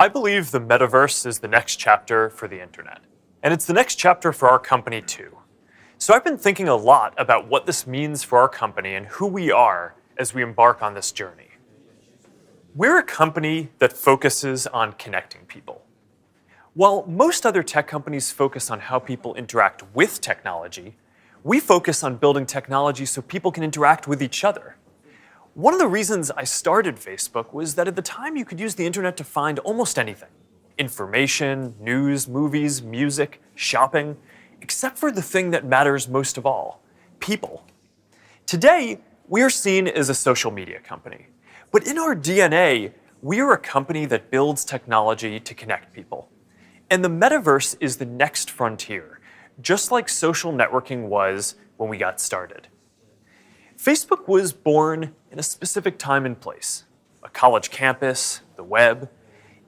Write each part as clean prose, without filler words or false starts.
I believe the metaverse is the next chapter for the internet. And it's the next chapter for our company too. So I've been thinking a lot about what this means for our company and who we are as we embark on this journey. We're a company that focuses on connecting people. While most other tech companies focus on how people interact with technology, we focus on building technology so people can interact with each other. One of the reasons I started Facebook was that at the time you could use the internet to find almost anything. Information, news, movies, music, shopping, except for the thing that matters most of all, people. Today, we are seen as a social media company. But in our DNA, we are a company that builds technology to connect people. And the metaverse is the next frontier, just like social networking was when we got started. Facebook was born in a specific time and place, a college campus, the web.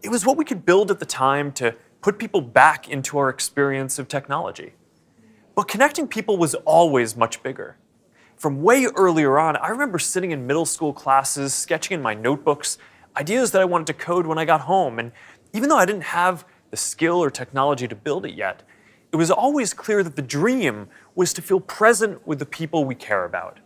It was what we could build at the time to put people back into our experience of technology. But connecting people was always much bigger. From way earlier on, I remember sitting in middle school classes, sketching in my notebooks, ideas that I wanted to code when I got home. And even though I didn't have the skill or technology to build it yet, it was always clear that the dream was to feel present with the people we care about.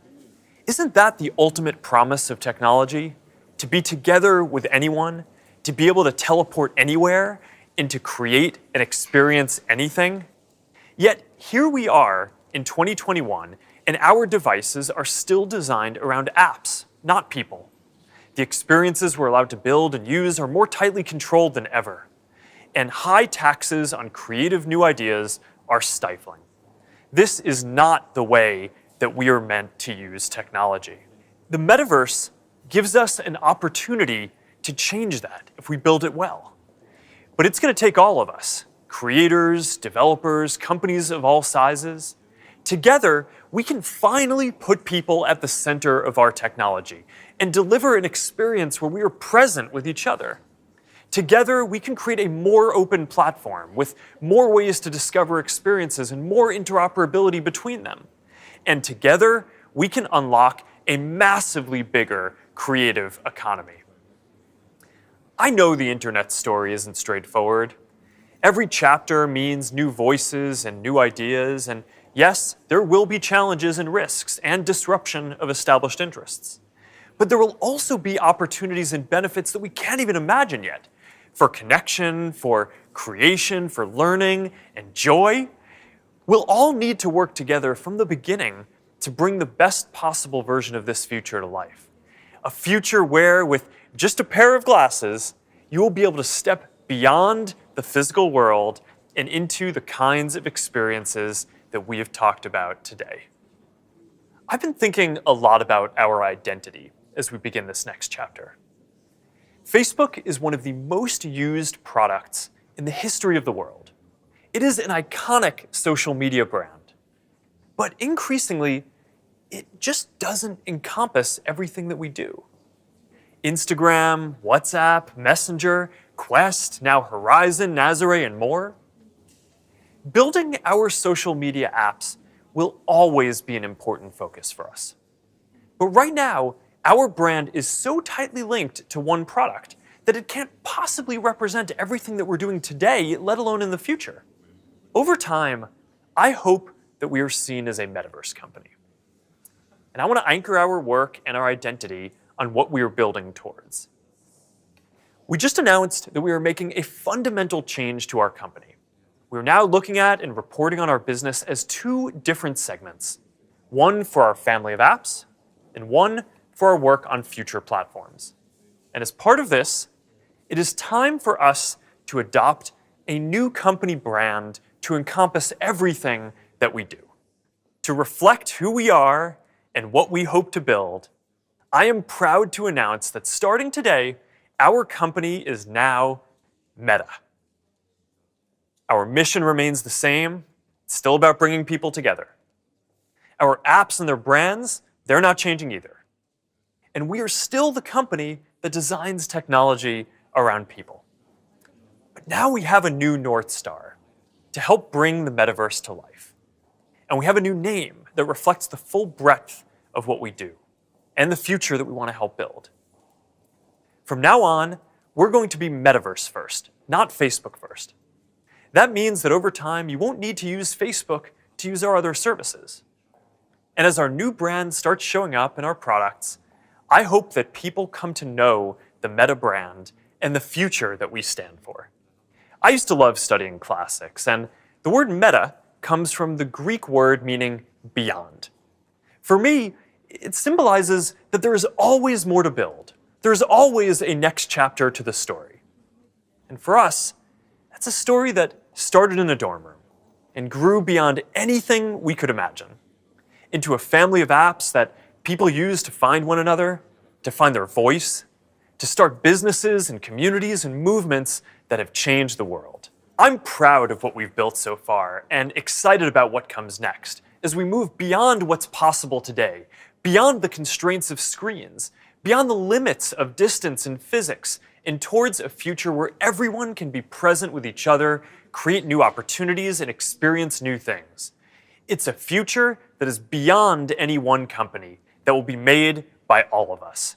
Isn't that the ultimate promise of technology? To be together with anyone, to be able to teleport anywhere, and to create and experience anything? Yet here we are in 2021, and our devices are still designed around apps, not people. The experiences we're allowed to build and use are more tightly controlled than ever. And high taxes on creative new ideas are stifling. This is not the way that we are meant to use technology. The metaverse gives us an opportunity to change that if we build it well. But it's going to take all of us, creators, developers, companies of all sizes. Together, we can finally put people at the center of our technology and deliver an experience where we are present with each other. Together, we can create a more open platform with more ways to discover experiences and more interoperability between them. And together, we can unlock a massively bigger creative economy. I know the internet story isn't straightforward. Every chapter means new voices and new ideas, and yes, there will be challenges and risks and disruption of established interests. But there will also be opportunities and benefits that we can't even imagine yet. For connection, for creation, for learning, and joy. We'll all need to work together from the beginning to bring the best possible version of this future to life. A future where, with just a pair of glasses, you will be able to step beyond the physical world and into the kinds of experiences that we have talked about today. I've been thinking a lot about our identity as we begin this next chapter. Facebook is one of the most used products in the history of the world. It is an iconic social media brand. But increasingly, it just doesn't encompass everything that we do. Instagram, WhatsApp, Messenger, Quest, now Horizon, Nazare, and more. Building our social media apps will always be an important focus for us. But right now, our brand is so tightly linked to one product that it can't possibly represent everything that we're doing today, let alone in the future. Over time, I hope that we are seen as a metaverse company. And I want to anchor our work and our identity on what we are building towards. We just announced that we are making a fundamental change to our company. We're now looking at and reporting on our business as two different segments. One for our family of apps, and one for our work on future platforms. And as part of this, it is time for us to adopt a new company brand to encompass everything that we do. To reflect who we are and what we hope to build, I am proud to announce that starting today, our company is now Meta. Our mission remains the same. It's still about bringing people together. Our apps and their brands, they're not changing either. And we are still the company that designs technology around people. But now we have a new North Star to help bring the metaverse to life. And we have a new name that reflects the full breadth of what we do and the future that we want to help build. From now on, we're going to be metaverse first, not Facebook first. That means that over time, you won't need to use Facebook to use our other services. And as our new brand starts showing up in our products, I hope that people come to know the Meta brand and the future that we stand for. I used to love studying classics, and the word meta comes from the Greek word meaning beyond. For me, it symbolizes that there is always more to build. There's always a next chapter to the story. And for us, that's a story that started in a dorm room and grew beyond anything we could imagine, into a family of apps that people use to find one another, to find their voice, to start businesses and communities and movements that have changed the world. I'm proud of what we've built so far and excited about what comes next as we move beyond what's possible today, beyond the constraints of screens, beyond the limits of distance and physics, and towards a future where everyone can be present with each other, create new opportunities, and experience new things. It's a future that is beyond any one company, that will be made by all of us.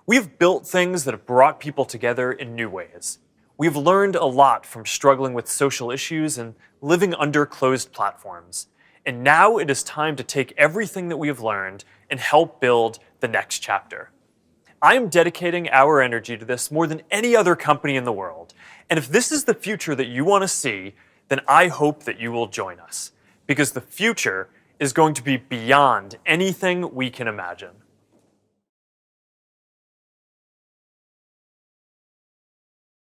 We've built things that have brought people together in new ways. We've learned a lot from struggling with social issues and living under closed platforms. And now it is time to take everything that we have learned and help build the next chapter. I am dedicating our energy to this more than any other company in the world. And if this is the future that you want to see, then I hope that you will join us, because the future is going to be beyond anything we can imagine.